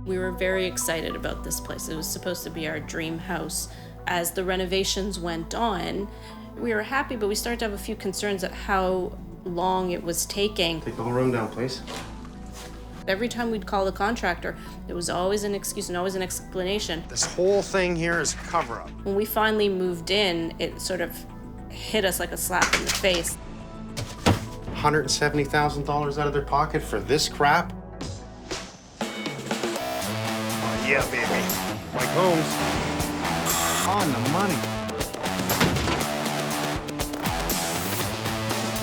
We were very excited about this place. It was supposed to be our dream house. As the renovations went on, we were happy, but we started to have a few concerns at how long it was taking. Take the whole room down, please. Every time we'd call the contractor, there was always an excuse and always an explanation. This whole thing here is a cover-up. When we finally moved in, it sort of hit us like a slap in the face. $170,000 out of their pocket for this crap? Oh, yeah, baby. Like Holmes. On the money.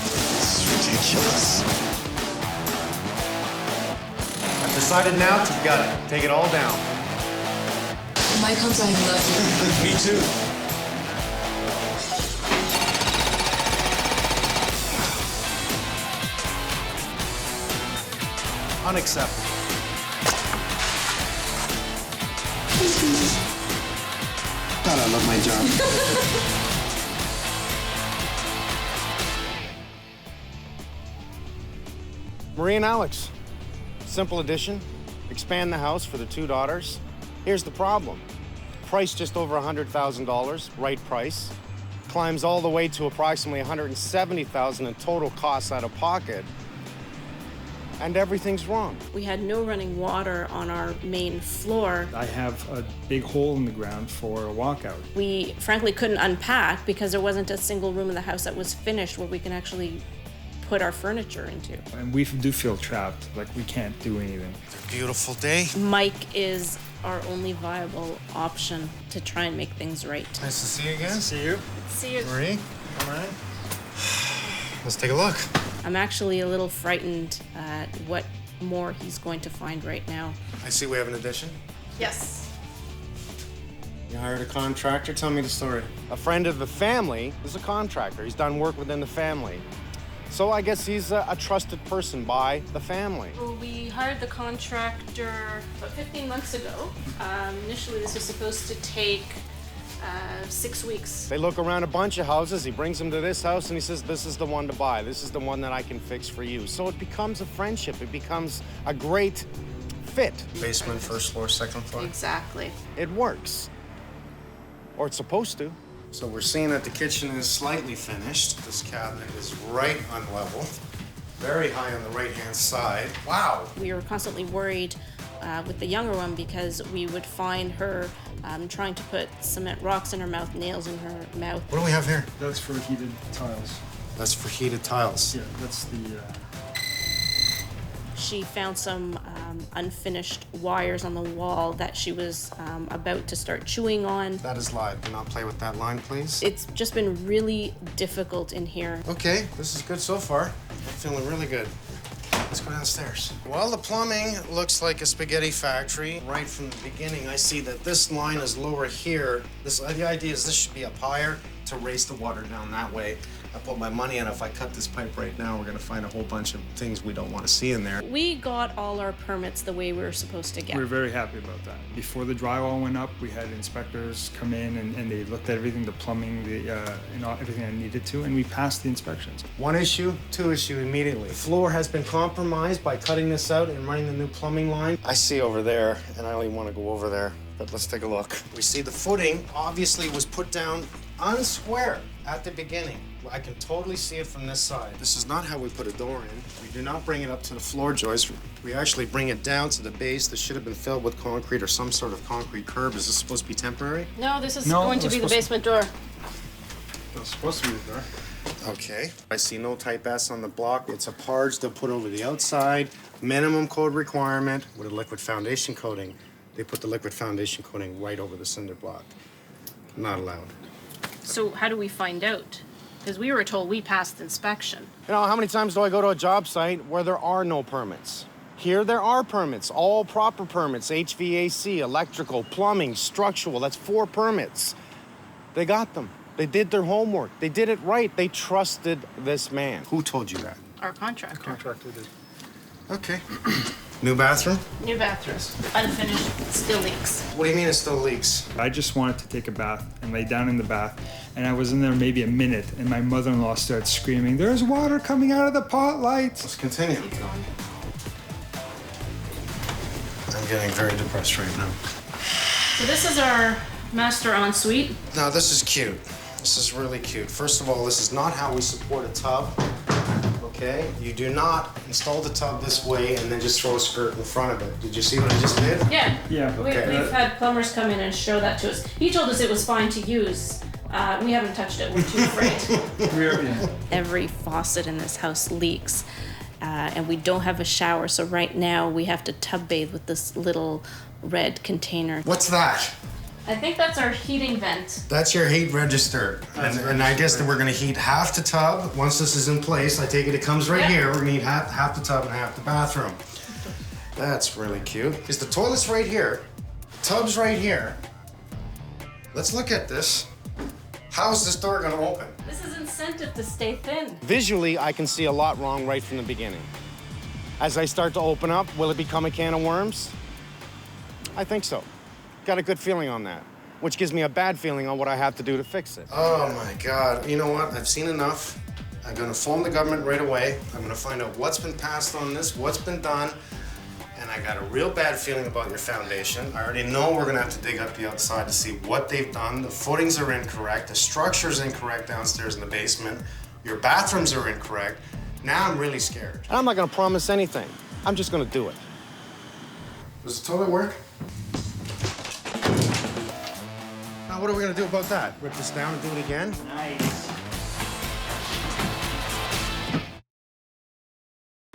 This is ridiculous. I've decided now to gut it. Take it all down. Mike Holmes, I love you. Me too. Unacceptable. God, I love my job. Marie and Alex. Simple addition. Expand the house for the two daughters. Here's the problem. Price just over $100,000, right price. Climbs all the way to approximately $170,000 in total costs out of pocket. And everything's wrong. We had no running water on our main floor. I have a big hole in the ground for a walkout. We frankly couldn't unpack because there wasn't a single room in the house that was finished where we can actually put our furniture into. And we do feel trapped, like we can't do anything. Beautiful day. Mike is our only viable option to try and make things right. Nice to see you again. See you. See you. Marie, come on. Let's take a look. I'm actually a little frightened at what more he's going to find right now. I see we have an addition. Yes. You hired a contractor? Tell me the story. A friend of the family is a contractor. He's done work within the family. So I guess he's a trusted person by the family. Well, we hired the contractor about 15 months ago. Initially, this was supposed to take 6 weeks. They look around a bunch of houses. He brings them to this house and he says, this is the one to buy. This is the one that I can fix for you. So it becomes a friendship. It becomes a great fit. Basement, first floor, second floor. Exactly. It works. Or it's supposed to. So we're seeing that the kitchen is slightly finished. This cabinet is right on level. Very high on the right-hand side. Wow. We were constantly worried with the younger one because we would find her trying to put cement rocks in her mouth, nails in her mouth. What do we have here? That's for heated tiles. That's for heated tiles. Yeah, that's the... She found some unfinished wires on the wall that she was about to start chewing on. That is live. Do not play with that line, please. It's just been really difficult in here. Okay, this is good so far. I'm feeling really good. Let's go downstairs. Well, the plumbing looks like a spaghetti factory. Right from the beginning, I see that this line is lower here. The idea is this should be up higher to raise the water down that way. I put my money in. If I cut this pipe right now, we're gonna find a whole bunch of things we don't want to see in there. We got all our permits the way we were supposed to get. We're very happy about that. Before the drywall went up, we had inspectors come in and they looked at everything, the plumbing, everything I needed to, and we passed the inspections. One issue, two issue immediately. The floor has been compromised by cutting this out and running the new plumbing line. I see over there, and I don't even want to go over there, but let's take a look. We see the footing obviously was put down unsquare at the beginning. I can totally see it from this side. This is not how we put a door in. We do not bring it up to the floor joist. We actually bring it down to the base. This should have been filled with concrete or some sort of concrete curb. Is this supposed to be temporary? No, this is going to be the basement door. It's supposed to be the door. Okay. I see no type S on the block. It's a parge they'll put over the outside. Minimum code requirement with a liquid foundation coating. They put the liquid foundation coating right over the cinder block. Not allowed. So how do we find out? Because we were told we passed inspection. You know, how many times do I go to a job site where there are no permits? Here there are permits, all proper permits, HVAC, electrical, plumbing, structural. That's 4 permits. They got them. They did their homework. They did it right. They trusted this man. Who told you that? Our contractor. The contractor did. Okay. New bathroom? New bathrooms. Unfinished, still leaks. What do you mean it still leaks? I just wanted to take a bath and lay down in the bath, and I was in there maybe a minute, and my mother-in-law started screaming, "There's water coming out of the pot lights!" Let's continue. Keep going. I'm getting very depressed right now. So this is our master ensuite. Now this is cute. This is really cute. First of all, this is not how we support a tub. Okay? You do not install the tub this way and then just throw a skirt in front of it. Did you see what I just did? Yeah. Yeah. Okay. We've had plumbers come in and show that to us. He told us it was fine to use. We haven't touched it. We're too afraid. Every faucet in this house leaks. And we don't have a shower, so right now we have to tub bathe with this little red container. What's that? I think that's our heating vent. That's your heat register. And I guess that we're gonna heat half the tub. Once this is in place, I take it comes right here. We're gonna heat half the tub and half the bathroom. That's really cute. Is the toilet's right here, tub's right here. Let's look at this. How's this door gonna open? This is incentive to stay thin. Visually, I can see a lot wrong right from the beginning. As I start to open up, will it become a can of worms? I think so. Got a good feeling on that, which gives me a bad feeling on what I have to do to fix it. Oh my God, you know what? I've seen enough. I'm gonna phone the government right away. I'm gonna find out what's been passed on this, what's been done, and I got a real bad feeling about your foundation. I already know we're gonna have to dig up the outside to see what they've done. The footings are incorrect, the structure's incorrect downstairs in the basement, your bathrooms are incorrect. Now I'm really scared. I'm not gonna promise anything. I'm just gonna do it. Does the toilet work? Now what are we gonna do about that? Rip this down and do it again? Nice.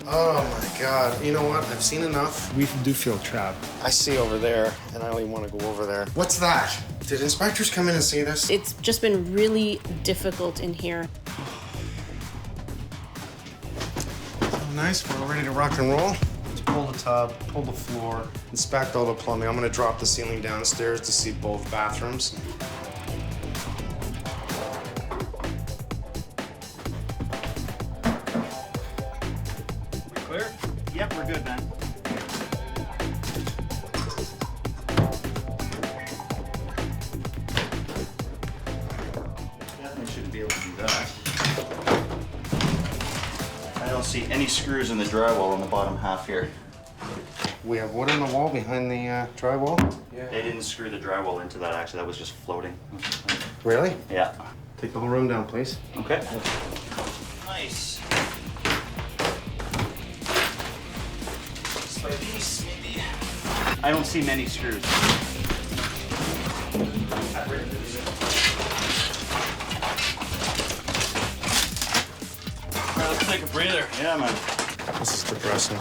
Oh my God, you know what? I've seen enough. We do feel trapped. I see over there, and I only want to go over there. What's that? Did inspectors come in and see this? It's just been really difficult in here. Oh, nice, we're all ready to rock and roll. Let's pull the tub, pull the floor, inspect all the plumbing. I'm gonna drop the ceiling downstairs to see both bathrooms. Clear? Yep, we're good, man. Definitely shouldn't be able to do that. I don't see any screws in the drywall on the bottom half here. We have wood on the wall behind the drywall? They didn't screw the drywall into that, actually. That was just floating. Really? Yeah. Take the whole room down, please. Okay. Nice. By these, maybe. I don't see many screws. Alright, let's take a breather. Yeah, man. This is depressing.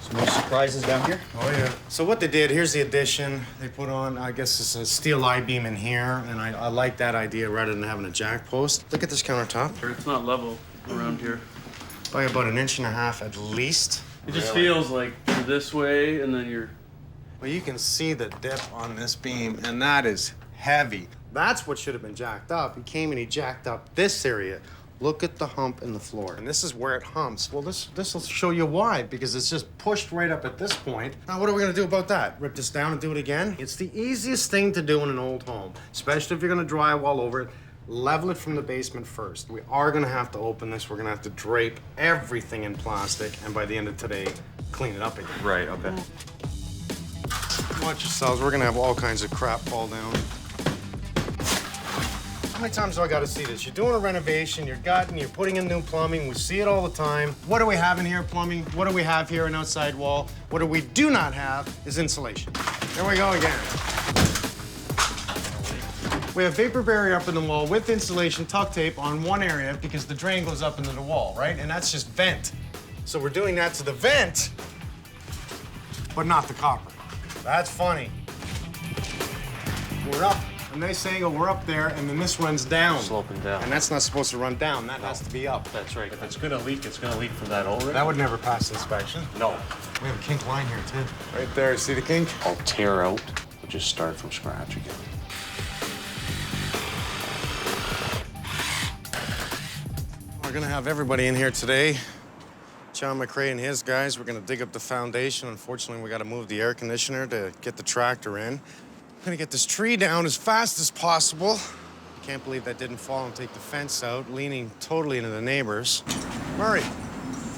Some more surprises down here? Oh, yeah. So what they did, here's the addition. They put on, I guess, it's a steel I-beam in here, and I like that idea rather than having a jack post. Look at this countertop. It's not level around here. By about 1.5 inches at least. It just feels like you're this way and then you're... Well, you can see the dip on this beam, and that is heavy. That's what should have been jacked up. He came and he jacked up this area. Look at the hump in the floor. And this is where it humps. Well, this will show you why, because it's just pushed right up at this point. Now, what are we gonna do about that? Rip this down and do it again? It's the easiest thing to do in an old home, especially if you're gonna drywall over it. Level it from the basement first. We are gonna have to open this. We're gonna have to drape everything in plastic, and by the end of today, clean it up again. Right, okay. Watch yourselves. We're gonna have all kinds of crap fall down. How many times do I gotta see this? You're doing a renovation, you're gutting, you're putting in new plumbing. We see it all the time. What do we have in here, plumbing? What do we have here, an outside wall? What we do not have is insulation. There we go again. We have vapor barrier up in the wall with insulation tuck tape on one area because the drain goes up into the wall, right? And that's just vent. So we're doing that to the vent, but not the copper. That's funny. We're up, a nice angle, we're up there, and then this runs down. Sloping down. And that's not supposed to run down, that has to be up. That's right. If it's gonna leak, it's gonna leak from that O-ring. That would never pass inspection. No. We have a kink line here, too. Right there, see the kink? I'll tear out, we'll just start from scratch again. We're gonna have everybody in here today. John McRae and his guys, we're gonna dig up the foundation. Unfortunately, we gotta move the air conditioner to get the tractor in. I'm gonna get this tree down as fast as possible. I can't believe that didn't fall and take the fence out, leaning totally into the neighbors. Murray,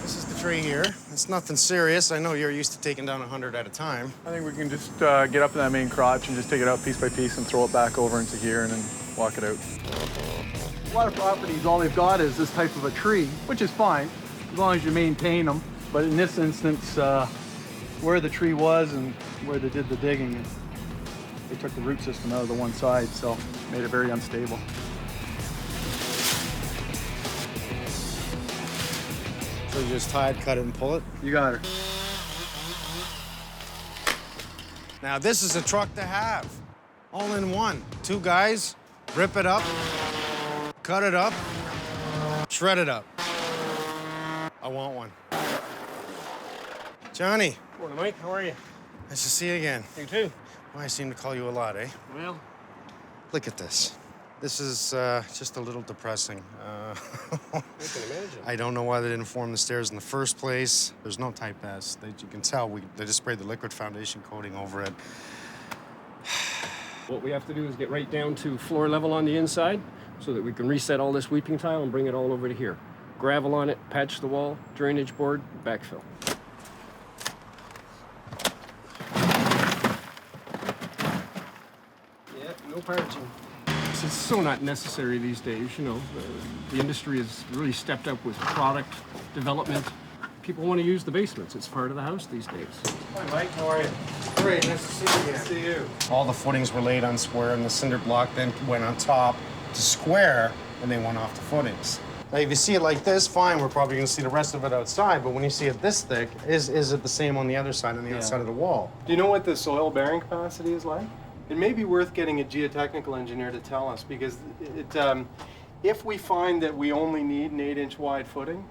this is the tray here. It's nothing serious. I know you're used to taking down 100 at a time. I think we can just get up to that main crotch and just take it out piece by piece and throw it back over into here and then walk it out. A lot of properties, all they've got is this type of a tree, which is fine, as long as you maintain them. But in this instance, where the tree was and where they did the digging, they took the root system out of the one side, so made it very unstable. So you just tie it, cut it, and pull it? You got her. Now this is a truck to have. All in one. 2 guys, rip it up, cut it up, shred it up. I want one. Johnny. Morning, Mike. How are you? Nice to see you again. You too. Well, I seem to call you a lot, eh? Well, look at this. This is just a little depressing. I can imagine. I don't know why they didn't form the stairs in the first place. There's no type S. You can tell they just sprayed the liquid foundation coating over it. What we have to do is get right down to floor level on the inside so that we can reset all this weeping tile and bring it all over to here. Gravel on it, patch the wall, drainage board, backfill. Yeah, no parching. It's so not necessary these days, you know. The industry has really stepped up with product development. People want to use the basements. It's part of the house these days. Hi, Mike. How are you? Great. Nice to see you again. See you. All the footings were laid on square, and the cinder block then went on top to square, and they went off the footings. Now, if you see it like this, fine. We're probably going to see the rest of it outside. But when you see it this thick, is it the same on the other side, on the outside of the wall? Do you know what the soil bearing capacity is like? It may be worth getting a geotechnical engineer to tell us, because if we find that we only need an 8-inch wide footing,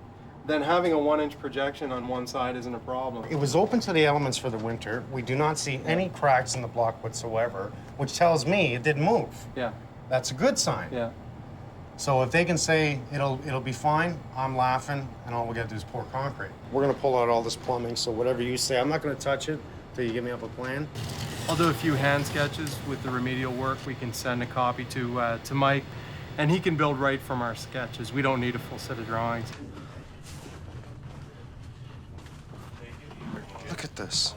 then having a 1-inch projection on one side isn't a problem. It was open to the elements for the winter. We do not see any cracks in the block whatsoever, which tells me it didn't move. Yeah. That's a good sign. Yeah. So if they can say it'll be fine, I'm laughing, and all we gotta do is pour concrete. We're gonna pull out all this plumbing, so whatever you say, I'm not gonna touch it until you give me up a plan. I'll do a few hand sketches with the remedial work. We can send a copy to Mike, and he can build right from our sketches. We don't need a full set of drawings. Look at this.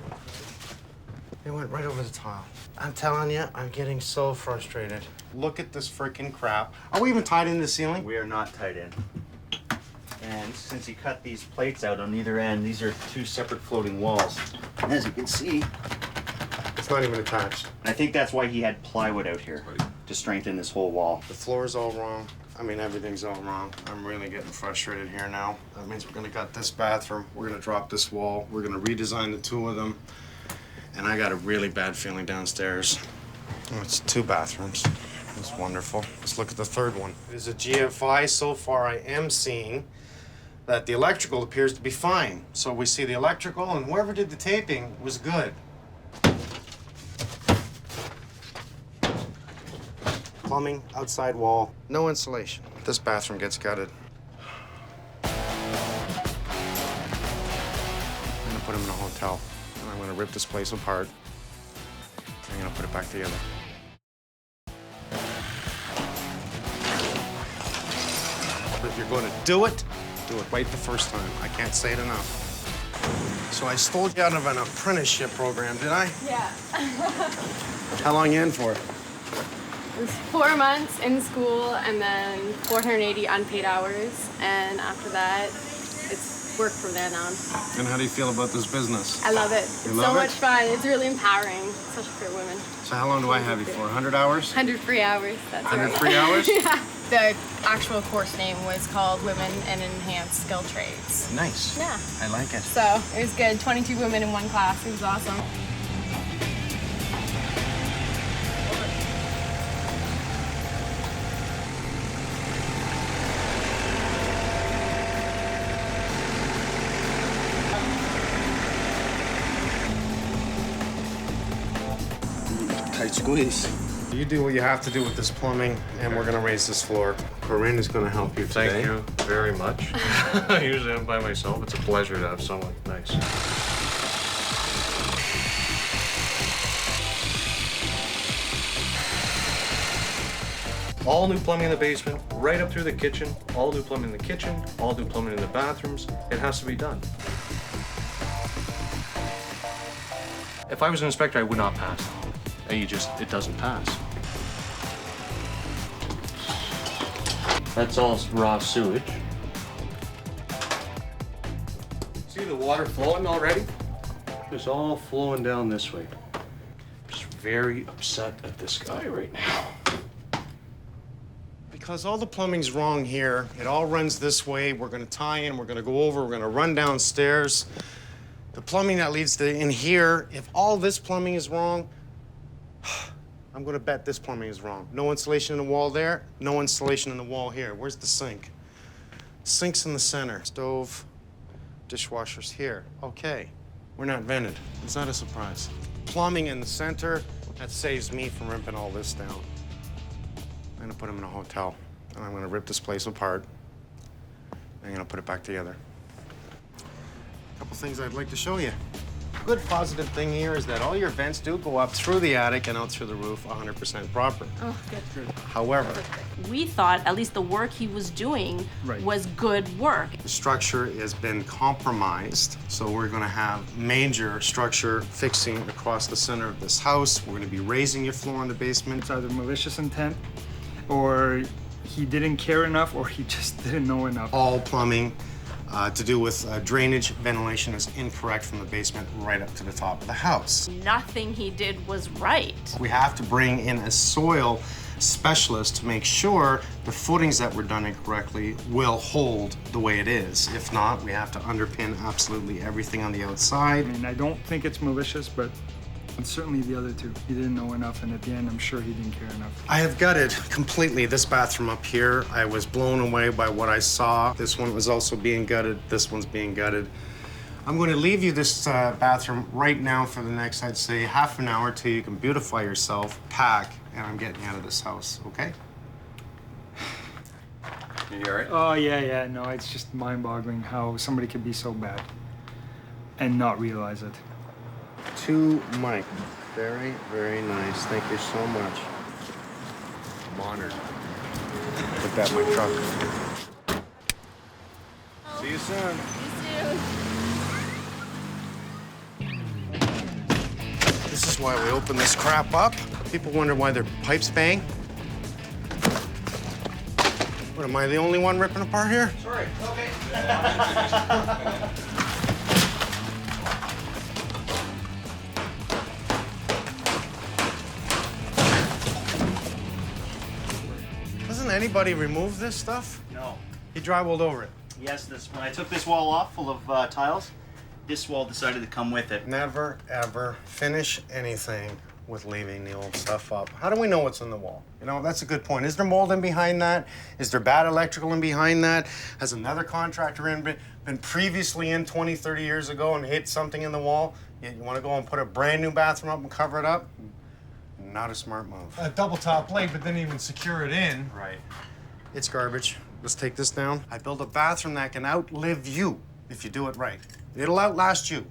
It went right over the tile. I'm telling you, I'm getting so frustrated. Look at this freaking crap. Are we even tied in the ceiling? We are not tied in. And since he cut these plates out on either end, these are 2 separate floating walls. And as you can see, it's not even attached. And I think that's why he had plywood out here, to strengthen this whole wall. The floor's all wrong. I mean, everything's all wrong. I'm really getting frustrated here now. That means we're gonna gut this bathroom. We're gonna drop this wall. We're gonna redesign the 2 of them. And I got a really bad feeling downstairs. Oh, it's 2 bathrooms. It's wonderful. Let's look at the 3rd one. There's a GFI. So far, I am seeing that the electrical appears to be fine. So we see the electrical, and whoever did the taping was good. Plumbing, outside wall, no insulation. This bathroom gets gutted. I'm gonna put him in a hotel, and I'm gonna rip this place apart. I'm gonna put it back together. But if you're gonna do it right the first time. I can't say it enough. So I stole you out of an apprenticeship program, did I? Yeah. How long you in for? It was 4 months in school and then 480 unpaid hours. And after that, it's work from then on. And how do you feel about this business? I love it. You It's love so it? much fun. It's really empowering, especially for women. So how long do I have you for? 100 hours? 100 free hours, that's 100 right. free hours? Yeah. The actual course name was called Women in Enhanced Skill Trades. Nice. Yeah. I like it. So it was good. 22 women in one class. It was awesome. Tight squeeze. You do what you have to do with this plumbing, and we're gonna raise this floor. Corinne is gonna help you today. Thank you very much. Usually I'm by myself. It's a pleasure to have someone nice. All new plumbing in the basement, right up through the kitchen, all new plumbing in the kitchen, all new plumbing in the bathrooms. It has to be done. If I was an inspector, I would not pass. It doesn't pass. That's all raw sewage. See the water flowing already? It's all flowing down this way. I'm just very upset at this guy right now. Because all the plumbing's wrong here, it all runs this way. We're gonna tie in, we're gonna go over, we're gonna run downstairs. The plumbing that leads to in here, if all this plumbing is wrong, I'm gonna bet this plumbing is wrong. No insulation in the wall there, no insulation in the wall here. Where's the sink? Sink's in the center. Stove, dishwasher's here. Okay, we're not vented. It's not a surprise. Plumbing in the center, that saves me from ripping all this down. I'm gonna put him in a hotel, and I'm gonna rip this place apart. I'm gonna put it back together. A couple things I'd like to show you. Good positive thing here is that all your vents do go up through the attic and out through the roof 100% proper. Oh, good. However, We thought at least the work he was doing was good work. the structure has been compromised, so we're gonna have major structure fixing across the center of this house. We're gonna be raising your floor in the basement. It's either malicious intent, or he didn't care enough, or he just didn't know enough. All plumbing to do with drainage, ventilation is incorrect from the basement right up to the top of the house. Nothing he did was right. We have to bring in a soil specialist to make sure the footings that were done incorrectly will hold the way it is. If not, we have to underpin absolutely everything on the outside. I mean, I don't think it's malicious, but it's certainly the other two. He didn't know enough, and at the end, I'm sure he didn't care enough. I have gutted completely this bathroom up here. I was blown away by what I saw. This one was also being gutted. This one's being gutted. I'm going to leave you this bathroom right now for the next, I'd say, half an hour till you can beautify yourself, pack, and I'm getting out of this house, okay? You all right? Oh, yeah, no, it's just mind-boggling how somebody could be so bad and not realize it. To Mike. Very, very nice. Thank you so much. I'm honored. Put that in my truck. See you soon. This is why we open this crap up. People wonder why their pipes bang. What, am I the only one ripping apart here? Sorry, okay. Doesn't anybody remove this stuff? No. He drywalled over it. Yes, when I took this wall off full of tiles, this wall decided to come with it. Never, ever finish anything with leaving the old stuff up. How do we know what's in the wall? You know, that's a good point. Is there mold in behind that? Is there bad electrical in behind that? Has another contractor been previously in 20, 30 years ago and hit something in the wall? You want to go and put a brand new bathroom up and cover it up? Not a smart move. A double top plate, but then even secure it in. Right. It's garbage. Let's take this down. I built a bathroom that can outlive you if you do it right. It'll outlast you.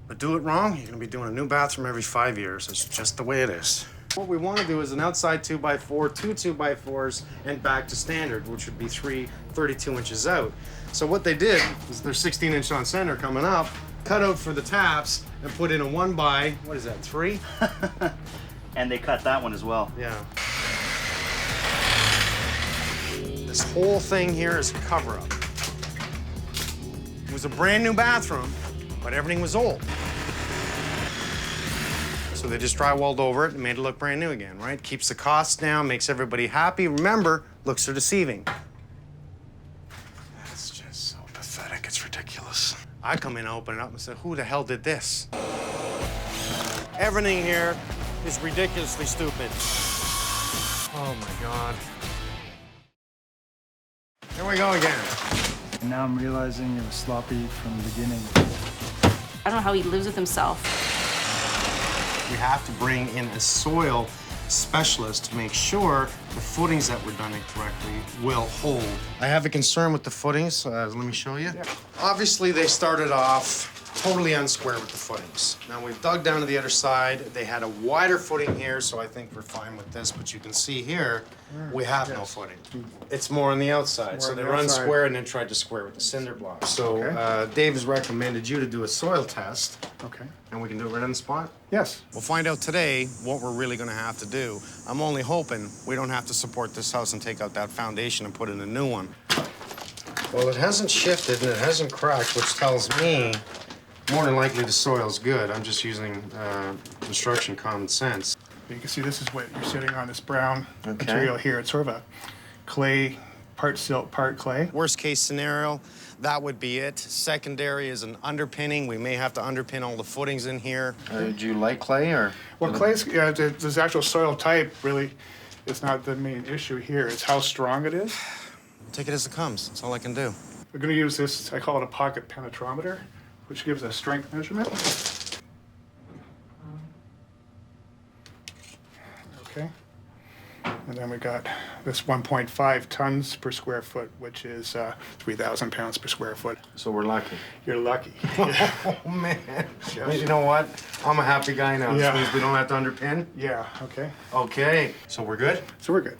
But do it wrong, you're gonna be doing a new bathroom every 5 years. It's just the way it is. What we want to do is an outside 2x4, two 2x4s, and back to standard, which would be 32 inches out. So what they did is they're 16-inch on center coming up, cut out for the taps, and put in a 1x3? And they cut that one as well. Yeah. This whole thing here is a cover-up. It was a brand new bathroom, but everything was old. So they just drywalled over it and made it look brand new again, right? Keeps the costs down, makes everybody happy. Remember, looks are deceiving. That's just so pathetic, it's ridiculous. I come in, open it up, and say, who the hell did this? Everything here is ridiculously stupid. Oh my God. Here we go again. And now I'm realizing it was sloppy from the beginning. I don't know how he lives with himself. We have to bring in a soil specialist to make sure the footings that were done incorrectly will hold. I have a concern with the footings. Let me show you. Yeah. Obviously, they started off totally unsquare with the footings. Now we've dug down to the other side. They had a wider footing here, so I think we're fine with this. But you can see here, we have no footing. It's more on the outside. So they run square and then tried to square with the cinder block. So Dave has recommended you to do a soil test. Okay. And we can do it right on the spot? Yes. We'll find out today what we're really gonna have to do. I'm only hoping we don't have to support this house and take out that foundation and put in a new one. Well, it hasn't shifted and it hasn't cracked, which tells me more than likely the soil's good. I'm just using construction common sense. You can see this is what you're sitting on, this brown material here. It's sort of a clay, part silt, part clay. Worst case scenario, that would be it. Secondary is an underpinning. We may have to underpin all the footings in here. Do you like clay or? Well, clay's, this actual soil type really is not the main issue here. It's how strong it is. Take it as it comes. That's all I can do. We're going to use this, I call it a pocket penetrometer, which gives a strength measurement. Okay. And then we got this 1.5 tons per square foot, which is 3,000 pounds per square foot. So we're lucky. You're lucky. Oh, man. Yes. You know what? I'm a happy guy now. Yeah. This means we don't have to underpin? Yeah, okay. Okay. So we're good? So we're good.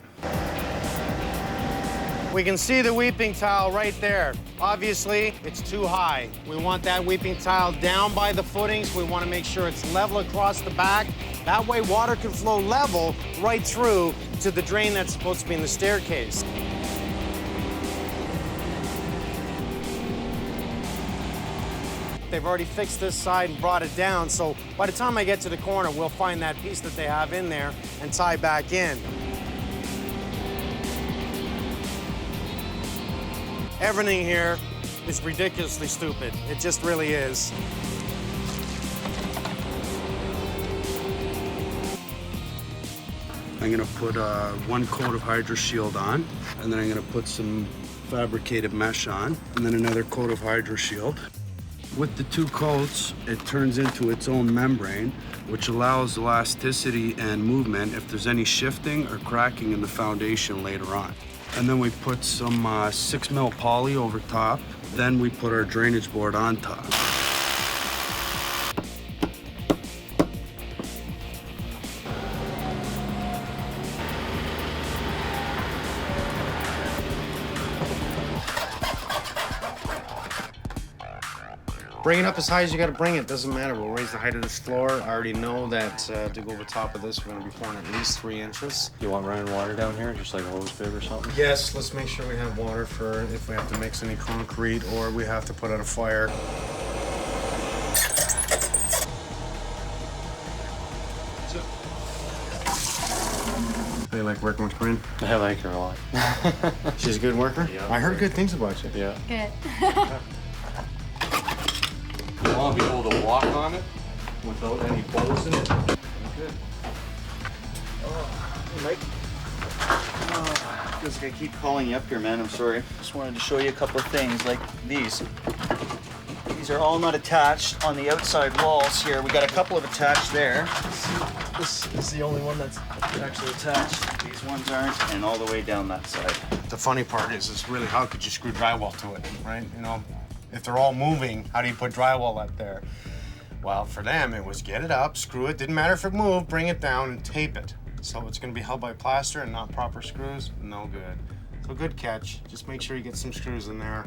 We can see the weeping tile right there. Obviously, it's too high. We want that weeping tile down by the footings. We want to make sure it's level across the back. That way, water can flow level right through to the drain that's supposed to be in the staircase. They've already fixed this side and brought it down, so by the time I get to the corner, we'll find that piece that they have in there and tie back in. Everything here is ridiculously stupid. It just really is. I'm gonna put one coat of Hydro Shield on, and then I'm gonna put some fabricated mesh on, and then another coat of Hydro Shield. With the two coats, it turns into its own membrane, which allows elasticity and movement if there's any shifting or cracking in the foundation later on. And then we put some 6mm poly over top. Then we put our drainage board on top. Bring it up as high as you gotta bring it. Doesn't matter. We'll raise the height of this floor. I already know that to go over top of this, we're gonna be pouring at least 3 inches. You want running water down here, just like a hose bib or something? Yes, let's make sure we have water for if we have to mix any concrete or we have to put out a fire. How do you like working with Corinne? I like her a lot. She's a good worker? Yeah. I heard good things about you. Yeah. Good. I want to be able to walk on it without any bolts in it. Good. Hey, Mike. Feels like I keep calling you up here, man. I'm sorry. Just wanted to show you a couple of things, like these. These are all not attached on the outside walls here. We got a couple of attached there. This is the only one that's actually attached. These ones aren't, and all the way down that side. The funny part is really how could you screw drywall to it, right? You know, if they're all moving, how do you put drywall up there? Well, for them, it was get it up, screw it, didn't matter if it moved, bring it down and tape it. So it's gonna be held by plaster and not proper screws, no good. So good catch, just make sure you get some screws in there.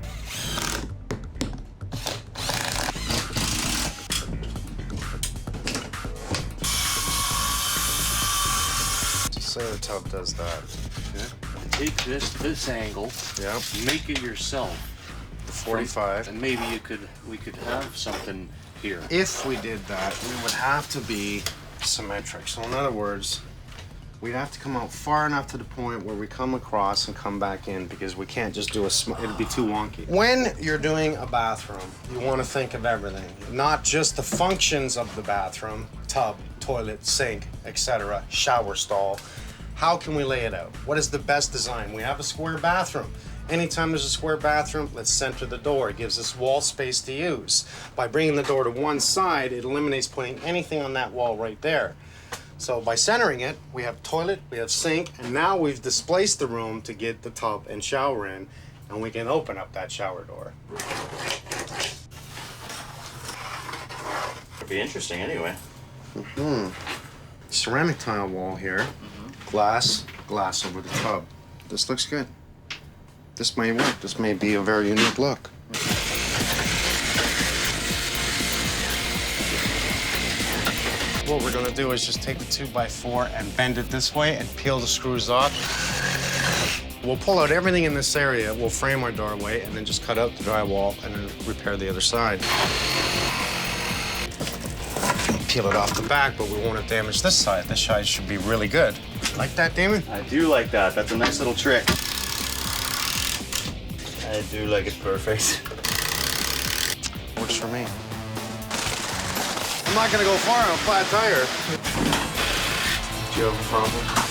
Sailor tub does that. Okay. Take this angle. Yep. Make it yourself. The 45. And maybe we could have something here. If we did that, we would have to be symmetric. So in other words, we'd have to come out far enough to the point where we come across and come back in because we can't just do it'd be too wonky. When you're doing a bathroom, you want to think of everything, not just the functions of the bathroom, tub, toilet, sink, etc., shower stall. How can we lay it out? What is the best design? We have a square bathroom. Anytime there's a square bathroom, let's center the door. It gives us wall space to use. By bringing the door to one side, it eliminates putting anything on that wall right there. So by centering it, we have toilet, we have sink, and now we've displaced the room to get the tub and shower in, and we can open up that shower door. be interesting anyway. Ceramic tile wall here. Glass over the tub. This looks good. This may work. This may be a very unique look. What we're gonna do is just take the 2x4 and bend it this way and peel the screws off. We'll pull out everything in this area. We'll frame our doorway and then just cut out the drywall and then repair the other side. Peel it off the back, but we won't have damaged this side. This side should be really good. Like that, Damon? I do like that. That's a nice little trick. I do like it perfect. Works for me. I'm not gonna go far on a flat tire. Do you have a problem?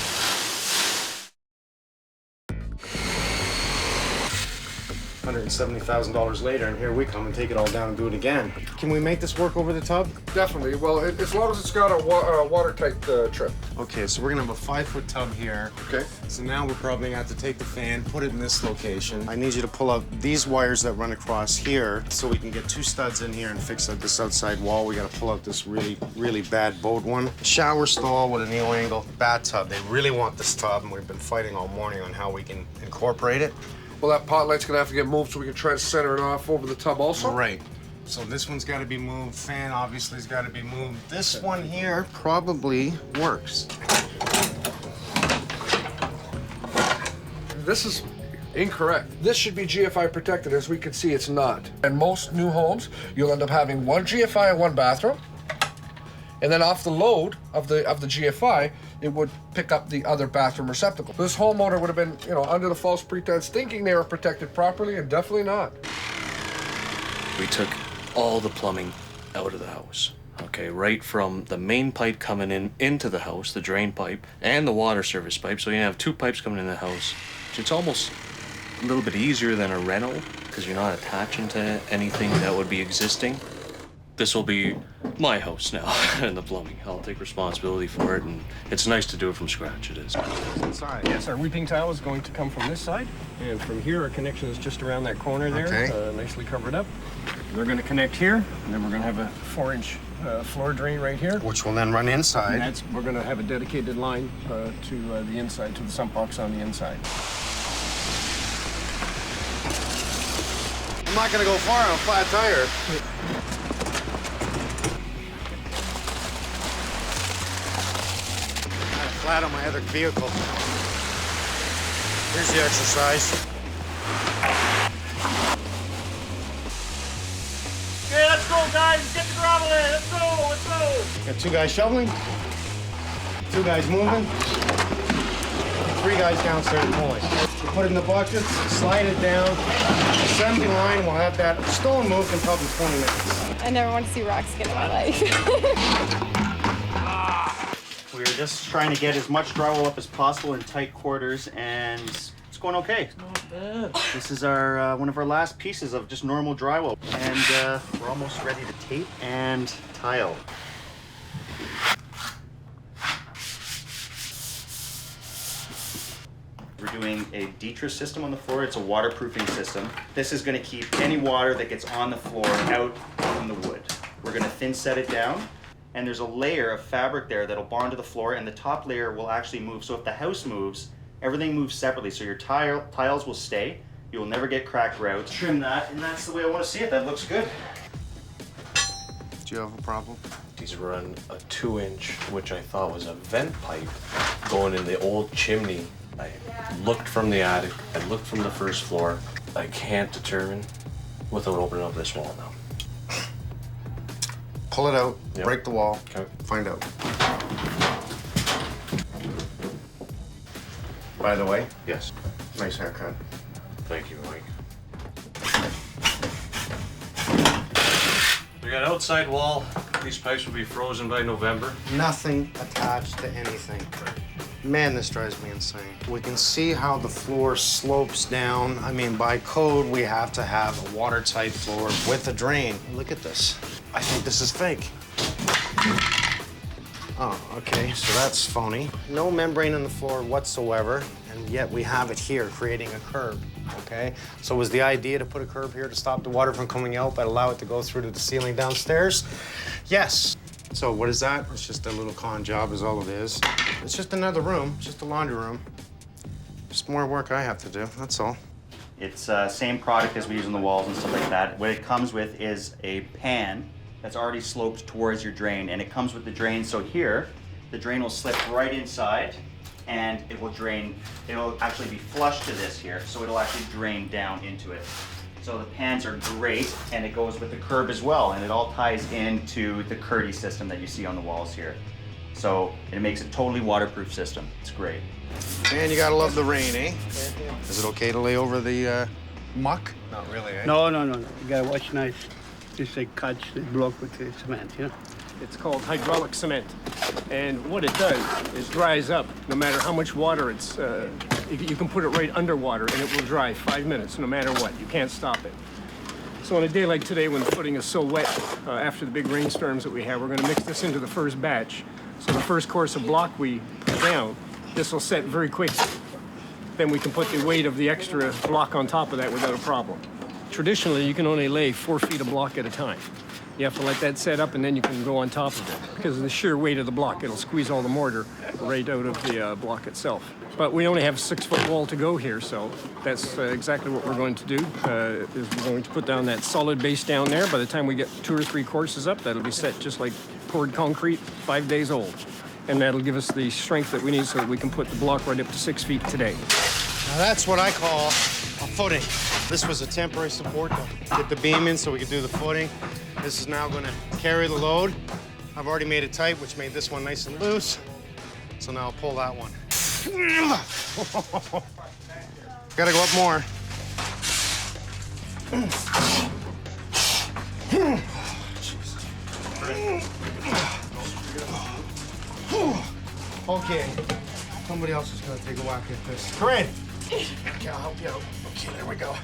$170,000 later, and here we come and take it all down and do it again. Can we make this work over the tub? Definitely. Well, as long as it's got a watertight trim. Okay, so we're gonna have a 5-foot tub here. Okay. So now we're probably gonna have to take the fan, put it in this location. I need you to pull out these wires that run across here so we can get 2 studs in here and fix up this outside wall. We gotta pull out this really, really bad bowed one. Shower stall with a neo angle bathtub. They really want this tub, and we've been fighting all morning on how we can incorporate it. Well, that pot light's gonna have to get moved so we can try to center it off over the tub also? Right. So this one's gotta be moved. Fan obviously has gotta be moved. This one here probably works. This is incorrect. This should be GFI protected. As we can see, it's not. In most new homes, you'll end up having 1 GFI and 1 bathroom. And then off the load of the GFI, it would pick up the other bathroom receptacle. This homeowner would have been, under the false pretense thinking they were protected properly, and definitely not. We took all the plumbing out of the house. Okay, right from the main pipe coming into the house, the drain pipe, and the water service pipe. So you have 2 pipes coming in the house. It's almost a little bit easier than a reno because you're not attaching to anything that would be existing. This will be my house now and the plumbing. I'll take responsibility for it, and it's nice to do it from scratch. It is. Inside. Yes, our weeping tile is going to come from this side, and from here our connection is just around that corner there, Okay. Nicely covered up. They're going to connect here, and then we're going to have a 4-inch floor drain right here. Which will then run inside. And we're going to have a dedicated line to the inside, to the sump box on the inside. I'm not gonna go far on a flat tire. Flat on my other vehicle. Here's the exercise. Okay, let's go, guys. Get the gravel in. Let's go. Got 2 guys shoveling, 2 guys moving, 3 guys downstairs pulling. We put it in the buckets, slide it down. Assembly line, we'll have that stone moved in probably 20 minutes. I never want to see rocks get in my life. We were just trying to get as much drywall up as possible in tight quarters, and it's going okay. Not bad. This is our one of our last pieces of just normal drywall, and we're almost ready to tape and tile. We're doing a Dietrich system on the floor. It's a waterproofing system. This is going to keep any water that gets on the floor out from the wood. We're going to thin set it down, and there's a layer of fabric there that'll bond to the floor, and the top layer will actually move. So if the house moves, everything moves separately. So your tiles will stay. You will never get cracked grouts. Trim that, and that's the way I want to see it. That looks good. Do you have a problem? These run a 2-inch, which I thought was a vent pipe, going in the old chimney. I looked from the attic, I looked from the first floor. I can't determine without opening up this wall now. Pull it out, Yep. break the wall, Okay. find out. By the way, Yes. nice haircut. Thank you, Mike. We got outside wall. These pipes will be frozen by November. Nothing attached to anything. Man, this drives me insane. We can see how the floor slopes down. I mean, by code, we have to have a watertight floor with a drain. Look at this. I think this is fake. Oh, okay, so that's phony. No membrane on the floor whatsoever, and yet we have it here, creating a curb, okay? So was the idea to put a curb here to stop the water from coming out, but allow it to go through to the ceiling downstairs? Yes. So what is that? It's just a little con job is all it is. It's just another room, just a laundry room. Just more work I have to do, that's all. It's same product as we use on the walls and stuff like that. What it comes with is a pan that's already sloped towards your drain, and it comes with the drain. So here, the drain will slip right inside, and it will drain. It will actually be flush to this here, so it'll actually drain down into it. So the pans are great, and it goes with the curb as well, and it all ties into the Curdy system that you see on the walls here. So it makes a totally waterproof system. It's great. And you gotta love the rain, eh? Is it okay to lay over the muck? Not really, eh? No. You gotta watch nice. Just like catch the block with the cement, you know? It's called hydraulic cement. And what it does is dries up no matter how much water it's, you can put it right underwater and it will dry 5 minutes no matter what. You can't stop it. So on a day like today when the footing is so wet after the big rainstorms that we have, we're gonna mix this into the first batch. So the first course of block we put down, this will set very quickly. Then we can put the weight of the extra block on top of that without a problem. Traditionally, you can only lay 4 feet of block at a time. You have to let that set up and then you can go on top of it. Because of the sheer weight of the block, it'll squeeze all the mortar right out of the block itself. But we only have a 6-foot wall to go here, so that's exactly what we're going to do. Is we're going to put down that solid base down there. By the time we get 2 or 3 courses up, that'll be set just like poured concrete, 5 days old. And that'll give us the strength that we need so that we can put the block right up to 6 feet today. Now that's what I call a footing. This was a temporary support to get the beam in so we could do the footing. This is now gonna carry the load. I've already made it tight, which made this one nice and loose. So now I'll pull that one. Gotta go up more. Okay, somebody else is gonna take a whack at this. Corinne! Okay, I'll help you out. Okay, there we go.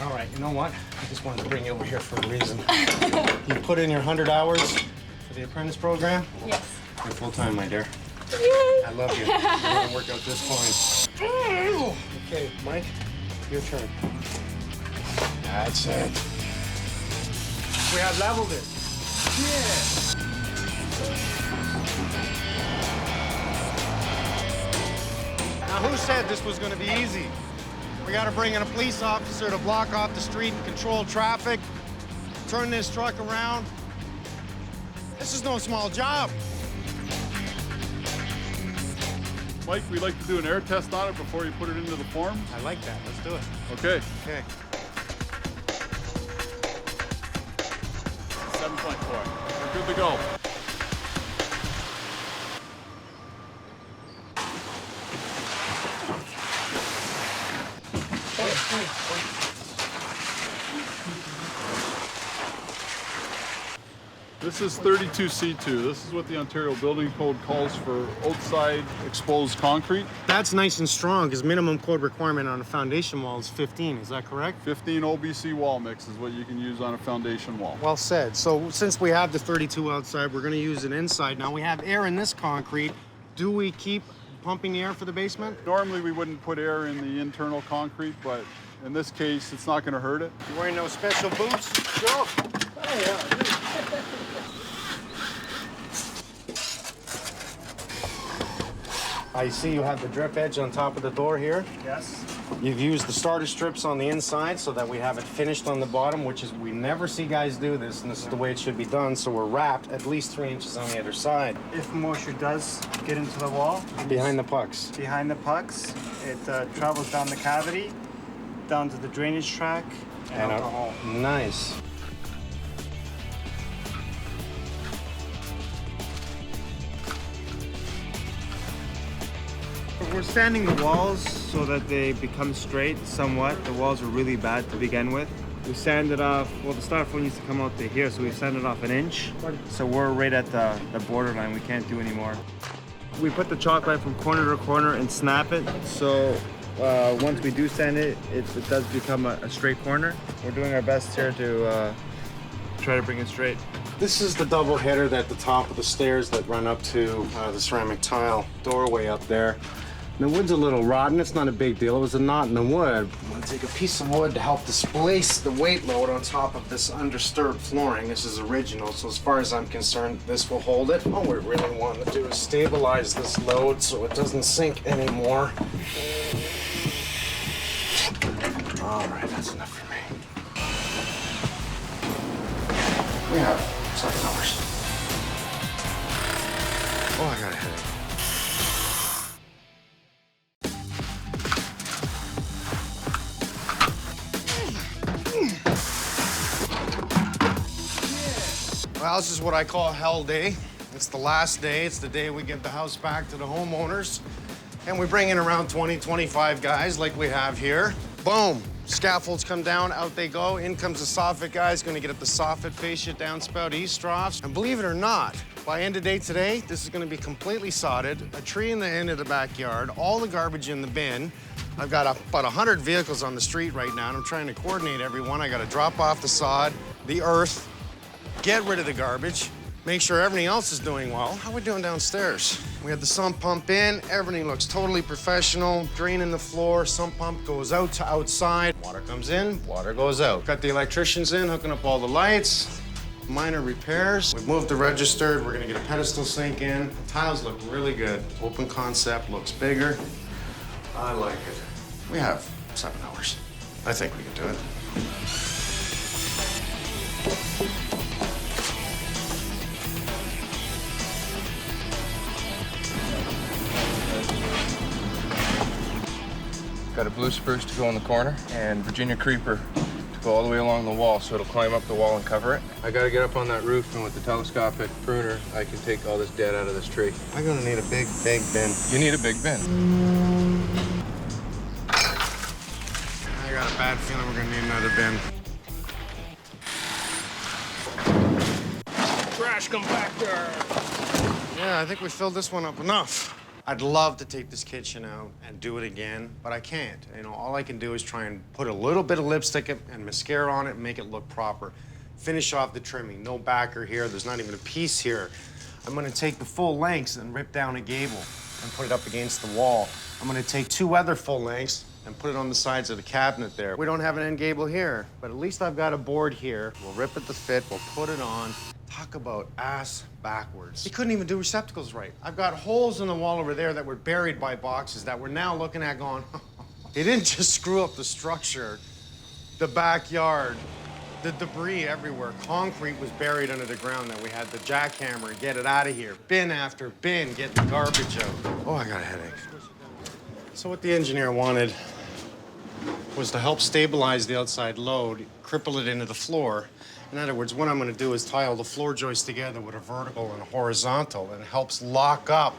All right, you know what? I just wanted to bring you over here for a reason. You put in your 100 hours for the apprentice program? Yes. You're full-time, my dear. I love you. You're gonna work out just fine. Okay, Mike, your turn. That's it. We have leveled it. Yeah. Now, who said this was gonna be easy? We gotta bring in a police officer to block off the street and control traffic, turn this truck around. This is no small job. Mike, we'd like to do an air test on it before you put it into the form. I like that. Let's do it. Okay. Okay. 7.4. We're good to go. This is 32C2. This is what the Ontario Building Code calls for outside exposed concrete. That's nice and strong, because minimum code requirement on a foundation wall is 15, is that correct? 15 OBC wall mix is what you can use on a foundation wall. Well said. So since we have the 32 outside, we're gonna use it inside. Now we have air in this concrete. Do we keep pumping the air for the basement? Normally we wouldn't put air in the internal concrete, but in this case, it's not gonna hurt it. You wearing no special boots? Go. Oh, yeah. I see you have the drip edge on top of the door here. Yes. You've used the starter strips on the inside so that we have it finished on the bottom, which is, we never see guys do this, and this is the way it should be done. So we're wrapped at least 3 inches on the other side. If moisture does get into the wall, Behind the pucks. behind the pucks, it travels down the cavity, down to the drainage track, and out the hole. Nice. We're sanding the walls so that they become straight somewhat. The walls are really bad to begin with. We sanded off, well, the styrofoam needs to come out to here, so we sanded off 1 inch. So we're right at the borderline. We can't do any more. We put the chalk line from corner to corner and snap it. So once we do sand it, it does become a straight corner. We're doing our best here to try to bring it straight. This is the double header at the top of the stairs that run up to the ceramic tile doorway up there. And the wood's a little rotten. It's not a big deal. It was a knot in the wood. I'm gonna take a piece of wood to help displace the weight load on top of this undisturbed flooring. This is original, so as far as I'm concerned, this will hold it. All we really want to do is stabilize this load so it doesn't sink anymore. All right, that's enough for me. We have 7 hours. Oh, I got a headache. Well, this is what I call hell day. It's the last day. It's the day we give the house back to the homeowners. And we bring in around 20, 25 guys like we have here. Boom. Scaffolds come down, out they go. In comes the soffit guys, gonna get at the soffit, fascia, downspout, east troughs. And believe it or not, by end of day today, this is gonna be completely sodded, a tree in the end of the backyard, all the garbage in the bin. I've got about 100 vehicles on the street right now, and I'm trying to coordinate everyone. I gotta drop off the sod, the earth, get rid of the garbage, make sure everything else is doing well. How are we doing downstairs? We had the sump pump in, everything looks totally professional. Drain in the floor, sump pump goes out to outside. Water comes in, water goes out. Got the electricians in, hooking up all the lights. Minor repairs. We've moved the registered, we're gonna get a pedestal sink in. The tiles look really good. Open concept, looks bigger. I like it. We have 7 hours. I think we can do it. Got a blue spruce to go in the corner and Virginia creeper to go all the way along the wall so it'll climb up the wall and cover it. I gotta get up on that roof, and with the telescopic pruner, I can take all this dead out of this tree. I'm gonna need a big bin. You need a big bin. I got a bad feeling we're gonna need another bin. Trash compactor. Yeah, I think we filled this one up enough. I'd love to take this kitchen out and do it again, but I can't. You know, all I can do is try and put a little bit of lipstick and mascara on it and make it look proper. Finish off the trimming. No backer here. There's not even a piece here. I'm gonna take the full lengths and rip down a gable and put it up against the wall. I'm gonna take 2 other full lengths and put it on the sides of the cabinet there. We don't have an end gable here, but at least I've got a board here. We'll rip it to fit, we'll put it on. Talk about ass backwards. He couldn't even do receptacles right. I've got holes in the wall over there that were buried by boxes that we're now looking at going, he didn't just screw up the structure, the backyard, the debris everywhere. Concrete was buried under the ground that we had the jackhammer get it out of here. Bin after bin, get the garbage out. Oh, I got a headache. So what the engineer wanted was to help stabilize the outside load, cripple it into the floor. In other words, what I'm gonna do is tie all the floor joists together with a vertical and a horizontal, and it helps lock up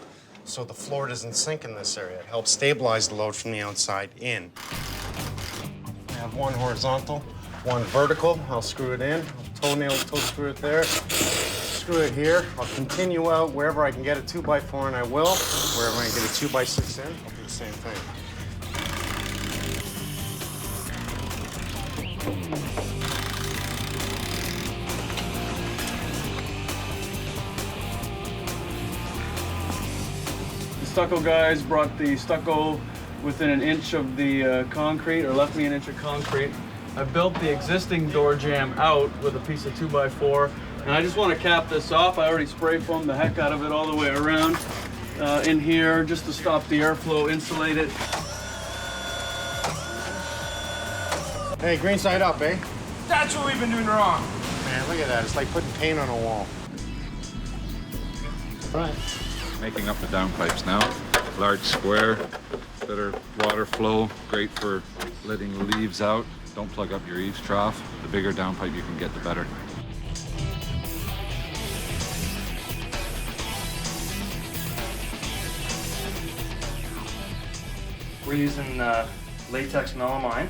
so the floor doesn't sink in this area. It helps stabilize the load from the outside in. I have 1 horizontal, 1 vertical. I'll screw it in. Toe screw it there. Screw it here. I'll continue out wherever I can get a 2x4, and I will. Wherever I can get a 2x6 in, I'll do the same thing. Stucco guys brought the stucco within an inch of the concrete, or left me an inch of concrete. I built the existing door jamb out with a piece of 2x4, and I just want to cap this off. I already spray foamed the heck out of it all the way around in here just to stop the airflow, insulate it. Hey, green side up, eh? That's what we've been doing wrong. Man, look at that. It's like putting paint on a wall. Right. Making up the downpipes now. Large square, better water flow, great for letting the leaves out. Don't plug up your eaves trough. The bigger downpipe you can get, the better. We're using latex melamine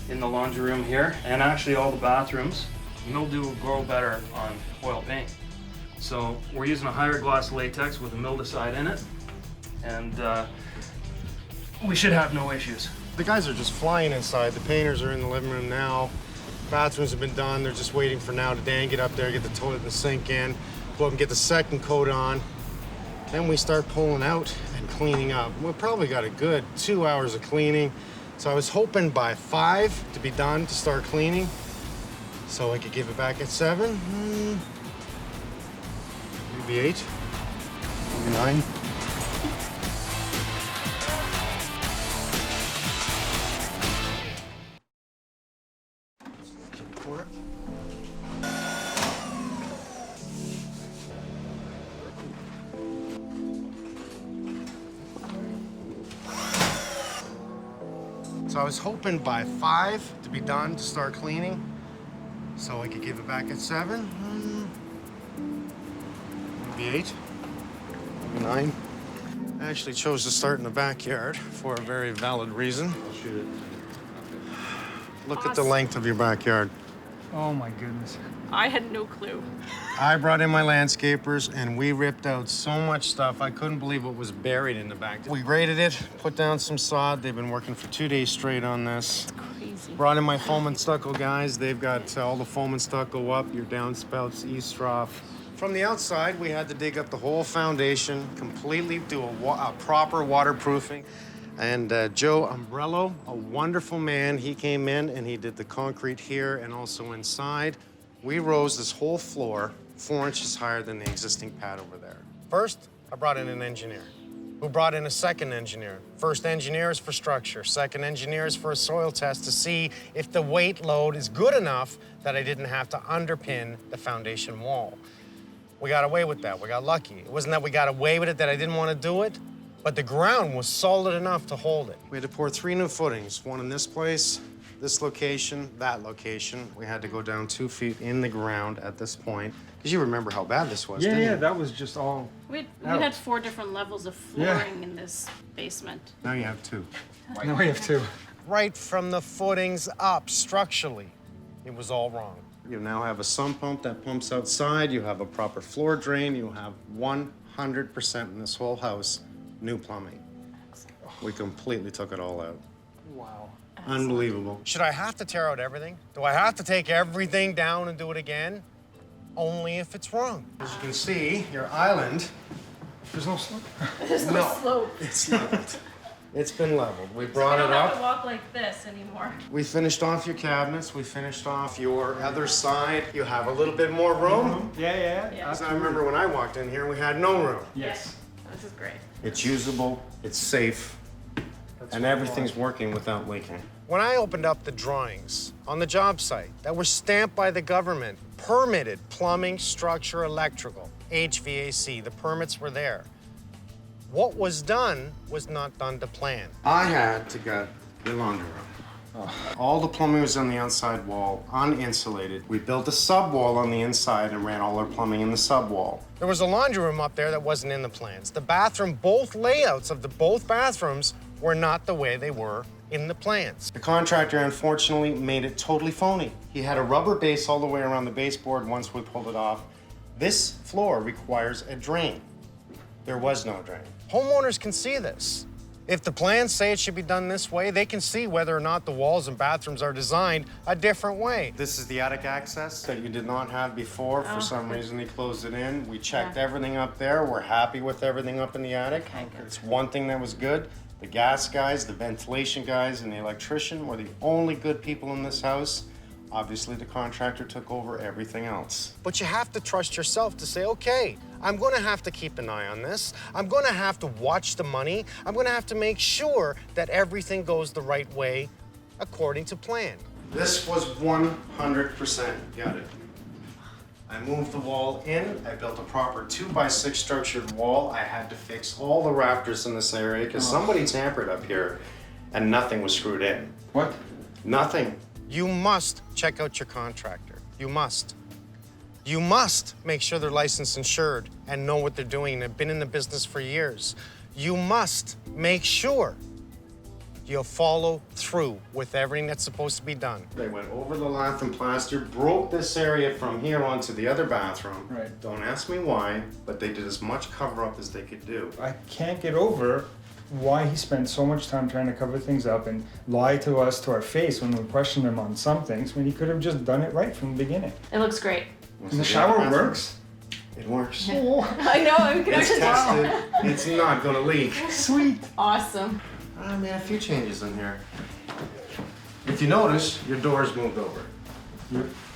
in the laundry room here, and actually all the bathrooms. Mildew will grow better on oil paint. So we're using a higher gloss latex with a mildewcide in it, and we should have no issues. The guys are just flying inside. The painters are in the living room now. Bathrooms have been done. They're just waiting for now to Dan get up there, get the toilet and the sink in, go up and get the second coat on. Then we start pulling out and cleaning up. We probably got a good 2 hours of cleaning. So I was hoping by 5 to be done to start cleaning, so I could give it back at 7. Maybe 8, maybe 9. So I was hoping by 5 to be done to start cleaning, so I could give it back at 7. Maybe 8, maybe 9. I actually chose to start in the backyard for a very valid reason. I'll shoot it. Look at the length of your backyard. Oh my goodness. I had no clue. I brought in my landscapers and we ripped out so much stuff. I couldn't believe what was buried in the back. We graded it, put down some sod. They've been working for 2 days straight on this. It's crazy. Brought in my foam and stucco guys. They've got all the foam and stucco up, your downspouts, east trough. From the outside, we had to dig up the whole foundation, completely do a proper waterproofing. And Joe Umbrello, a wonderful man, he came in and he did the concrete here and also inside. We rose this whole floor 4 inches higher than the existing pad over there. First, I brought in an engineer who brought in a second engineer. First engineer is for structure. Second engineer is for a soil test to see if the weight load is good enough that I didn't have to underpin the foundation wall. We got away with that. We got lucky. It wasn't that we got away with it that I didn't want to do it, but the ground was solid enough to hold it. We had to pour 3 new footings, one in this place, this location, that location. We had to go down 2 feet in the ground at this point. Because you remember how bad this was, didn't you? Yeah, that was just all... We had 4 different levels of flooring in this basement. Now you have 2. Now we have 2. Right from the footings up, structurally, it was all wrong. You now have a sump pump that pumps outside. You have a proper floor drain. You have 100% in this whole house new plumbing. We completely took it all out. Wow. Unbelievable. Should I have to tear out everything? Do I have to take everything down and do it again? Only if it's wrong. As you can see, your island... There's no slope? There's no slope. It's leveled. It's been leveled. We brought I it don't have to up. walk like this anymore. We finished off your cabinets. We finished off your other side. You have a little bit more room. Yeah. Because I remember when I walked in here, we had no room. Yes. This is great. It's usable, it's safe, and everything's working without leaking. When I opened up the drawings on the job site that were stamped by the government, permitted plumbing, structure, electrical, HVAC, the permits were there. What was done was not done to plan. I had to get the laundry room. All the plumbing was on the outside wall, uninsulated. We built a sub-wall on the inside and ran all our plumbing in the sub-wall. There was a laundry room up there that wasn't in the plans. The bathroom, both layouts of both bathrooms were not the way they were in the plans. The contractor, unfortunately, made it totally phony. He had a rubber base all the way around the baseboard once we pulled it off. This floor requires a drain. There was no drain. Homeowners can see this. If the plans say it should be done this way, they can see whether or not the walls and bathrooms are designed a different way. This is the attic access that you did not have before. For some reason, they closed it in. We checked everything up there. We're happy with everything up in the attic. It's one thing that was good. The gas guys, the ventilation guys, and the electrician were the only good people in this house. Obviously, the contractor took over everything else. But you have to trust yourself to say, okay, I'm going to have to keep an eye on this. I'm going to have to watch the money. I'm going to have to make sure that everything goes the right way according to plan. This was 100% gutted. I moved the wall in. I built a proper 2x6 structured wall. I had to fix all the rafters in this area because somebody tampered up here and nothing was screwed in. What? Nothing. You must check out your contractor. You must. You must make sure they're licensed, insured, and know what they're doing and have been in the business for years. You must make sure you'll follow through with everything that's supposed to be done. They went over the lath and plaster, broke this area from here onto the other bathroom. Right. Don't ask me why, but they did as much cover-up as they could do. I can't get over why he spent so much time trying to cover things up and lie to us to our face when we questioned him on some things, when he could have just done it right from the beginning. It looks great. And the shower works. It works. Oh. I know, I can It's actually tested. It's not gonna leak. Sweet. Awesome. I made a few changes in here. If you notice, your door's moved over.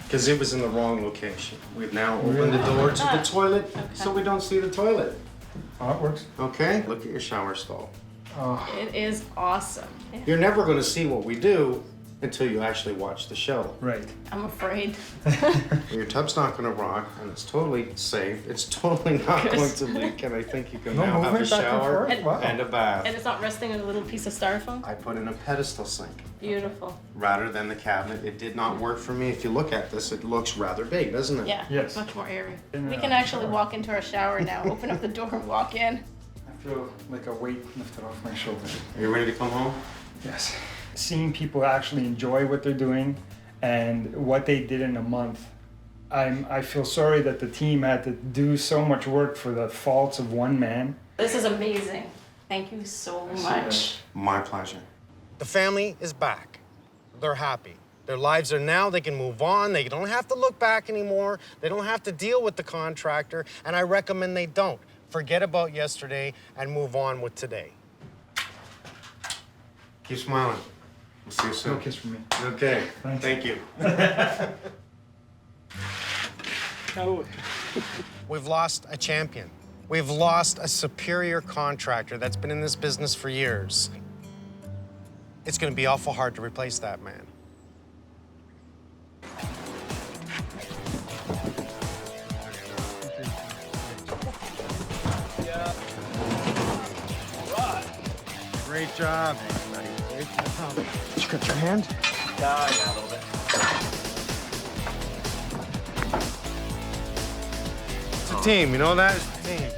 Because it was in the wrong location. We've now opened the door to the toilet so we don't see the toilet. Oh, it works. Okay, look at your shower stall. Oh. It is awesome. You're never gonna see what we do until you actually watch the show. Right. I'm afraid. Your tub's not gonna rock, and it's totally safe. It's totally not going to leak, and I think you can No now have a movement back and shower forth? Wow. and a bath. And it's not resting on a little piece of styrofoam? I put in a pedestal sink Beautiful. rather than the cabinet. It did not work for me. If you look at this, it looks rather big, doesn't it? Yeah, Yes. much more airy. We can actually walk into our shower now, open up the door and walk in. I feel like a weight lifted off my shoulders. Are you ready to come home? Yes. Seeing people actually enjoy what they're doing and what they did in a month, I feel sorry that the team had to do so much work for the faults of one man. This is amazing. Thank you so much. My pleasure. The family is back. They're happy. Their lives are now, they can move on. They don't have to look back anymore. They don't have to deal with the contractor, and I recommend they don't. Forget about yesterday and move on with today. Keep smiling. We'll see you soon. No kiss from me. Okay, thank you. We've lost a champion. We've lost a superior contractor that's been in this business for years. It's gonna be awful hard to replace that man. Great job, buddy. Great job. Did you cut your hand? Yeah, a little bit. It's a team, you know that? It's a team.